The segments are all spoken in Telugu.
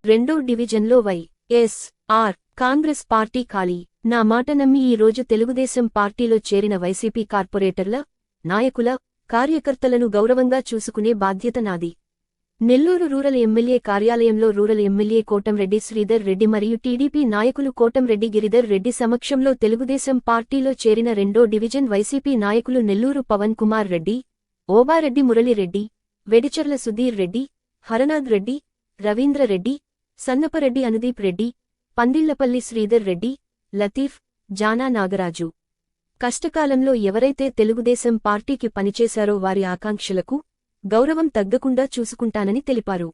రెండో డివిజన్లో వై.ఎస్.ఆర్. కాంగ్రెస్ పార్టీ ఖాళీ. నా మాట నమ్మి ఈ రోజు తెలుగుదేశం పార్టీలో చేరిన వైసీపీ కార్పొరేటర్ల, నాయకుల, కార్యకర్తలను గౌరవంగా చూసుకునే బాధ్యత నాది. నెల్లూరు రూరల్ ఎమ్మెల్యే కార్యాలయంలో రూరల్ ఎమ్మెల్యే కోటంరెడ్డి శ్రీధర్ రెడ్డి మరియు టీడీపీ నాయకులు కోటంరెడ్డి గిరిధర్ రెడ్డి సమక్షంలో తెలుగుదేశం పార్టీలో చేరిన రెండో డివిజన్ వైసీపీ నాయకులు నెల్లూరు పవన్ కుమార్ రెడ్డి, ఓబారెడ్డి మురళిరెడ్డి, వెడిచర్ల సుధీర్ రెడ్డి, హరనాథ్ రెడ్డి, రవీంద్ర రెడ్డి, సన్నపరెడ్డి అనుదీప్ రెడ్డి, పందిళ్లపల్లి శ్రీధర్ రెడ్డి, లతీఫ్, జానా నాగరాజు. కష్టకాలంలో ఎవరైతే తెలుగుదేశం పార్టీకి పనిచేశారో వారి ఆకాంక్షలకు గౌరవం తగ్గకుండా చూసుకుంటానని తెలిపారు.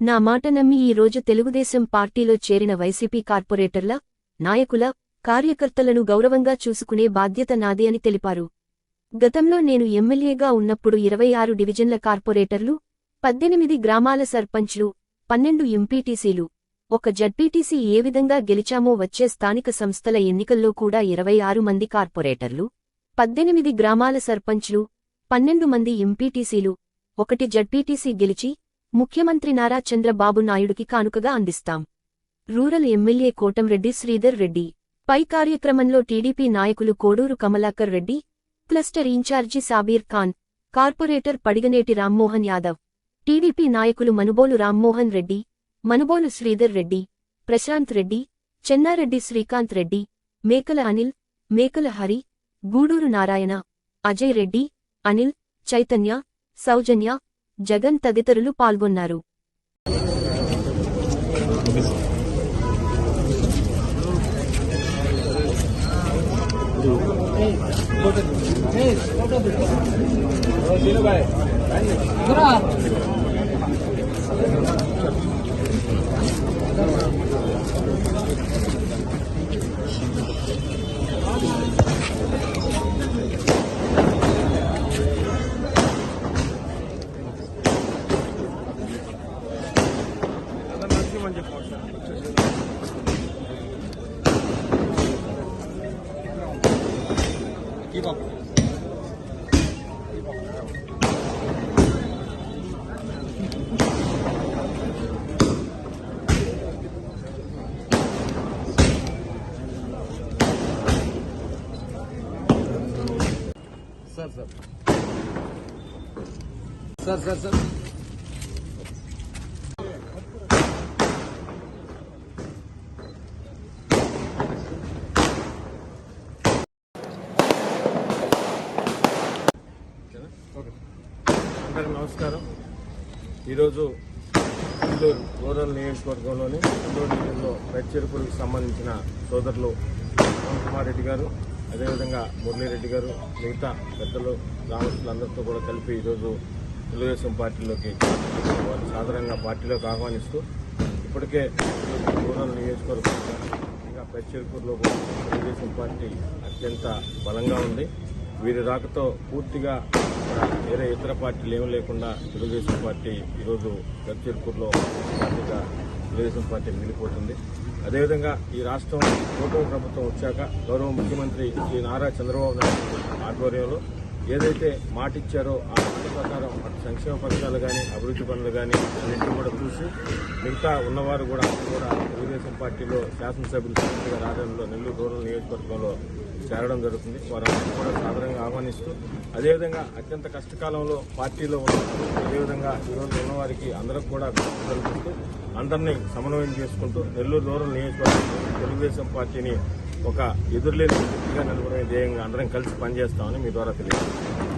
నా మాట నమ్మి ఈ రోజు తెలుగుదేశం పార్టీలో చేరిన వైసీపీ కార్పొరేటర్ల, నాయకుల, కార్యకర్తలను గౌరవంగా చూసుకునే బాధ్యత నాది అని తెలిపారు. గతంలో నేను ఎమ్మెల్యేగా ఉన్నప్పుడు 26 డివిజన్ల కార్పొరేటర్లు, 18 గ్రామాల సర్పంచ్లు, 12 ఎంపీటీసీలు, 1 జడ్పీటీసీ ఏ విధంగా గెలిచామో వచ్చే స్థానిక సంస్థల ఎన్నికల్లో కూడా 26 మంది కార్పొరేటర్లు, 18 గ్రామాల సర్పంచ్లు, 12 మంది ఎంపీటీసీలు, 1 జడ్పీటీసీ గెలిచి ముఖ్యమంత్రి నారా చంద్రబాబు నాయుడుకి కానుకగా అందిస్తాం. Rural MLA Kotamreddy Sridhar Reddy. పై కార్యక్రమంలో టీడీపీ నాయకులు Koduru Kamalakar Reddy, cluster in charge Sabir Khan, corporator Padiganeti Rammohan Yadav, TDP నాయకులు మనుబోలు రామ్మోహన్ రెడ్డి, మనుబోలు శ్రీధర్ రెడ్డి, ప్రశాంత్ రెడ్డి, చెన్నారెడ్డి శ్రీకాంత్ రెడ్డి, మేకల అనిల్, మేకల హరి, గూడూరు నారాయణ, అజయ్ రెడ్డి, అనిల్, చైతన్య, సౌజన్య, జగన్ తదితరులు పాల్గొన్నారు. सर అందరికీ నమస్కారం. ఈరోజు నెల్లూరు రూరల్ నియోజకవర్గంలోని రెండో డివిజన్లో పెద్చెరుకులకు సంబంధించిన సోదరులు పవన్ కుమార్ రెడ్డి గారు, అదేవిధంగా మురళీరెడ్డి గారు, మిగతా పెద్దలు గ్రామస్తులందరితో కూడా కలిపి ఈరోజు తెలుగుదేశం పార్టీలోకి వారు సాధారణంగా పార్టీలోకి ఆహ్వానిస్తూ ఇప్పటికే రూరల్ నియోజకవర్గం ఇంకా పెద్చెరుకులో కూడా తెలుగుదేశం పార్టీ అత్యంత బలంగా ఉంది. వీరి రాకతో పూర్తిగా వేరే ఇతర పార్టీలు ఏమీ లేకుండా తెలుగుదేశం పార్టీ ఈరోజు పెద్చెరుకులో పార్టీగా తెలుగుదేశం పార్టీ మిగిలిపోతుంది. అదేవిధంగా ఈ రాష్ట్రం కూటమి ప్రభుత్వం వచ్చాక గౌరవ ముఖ్యమంత్రి శ్రీ నారా చంద్రబాబు నాయుడు ఆధ్వర్యంలో ఏదైతే మాట ఇచ్చారో ఆ మాట ప్రకారం అటు సంక్షేమ పథకాలు కానీ అభివృద్ధి పనులు కానీ అన్నింటినీ కూడా చూసి మిగతా ఉన్నవారు కూడా తెలుగుదేశం పార్టీలో శాసనసభ్యులు సభ్యులుగా రావడంలో నెల్లూరు రూరల్ నియోజకవర్గంలో చేరడం జరుగుతుంది. వారందరూ కూడా సాధారణంగా ఆహ్వానిస్తూ అదేవిధంగా అత్యంత కష్టకాలంలో పార్టీలో ఉన్నప్పుడు అదేవిధంగా ఈరోజు ఉన్నవారికి అందరికి కూడా జరుగుతూ అందరినీ సమన్వయం చేసుకుంటూ నెల్లూరు రూరల్ నియోజకవర్గంలో తెలుగుదేశం పార్టీని ఒక ఎదురులేని శక్తిగా నిలబడే ధ్యేయంగా అందరం కలిసి పనిచేస్తామని మీ ద్వారా తెలియజేస్తాం.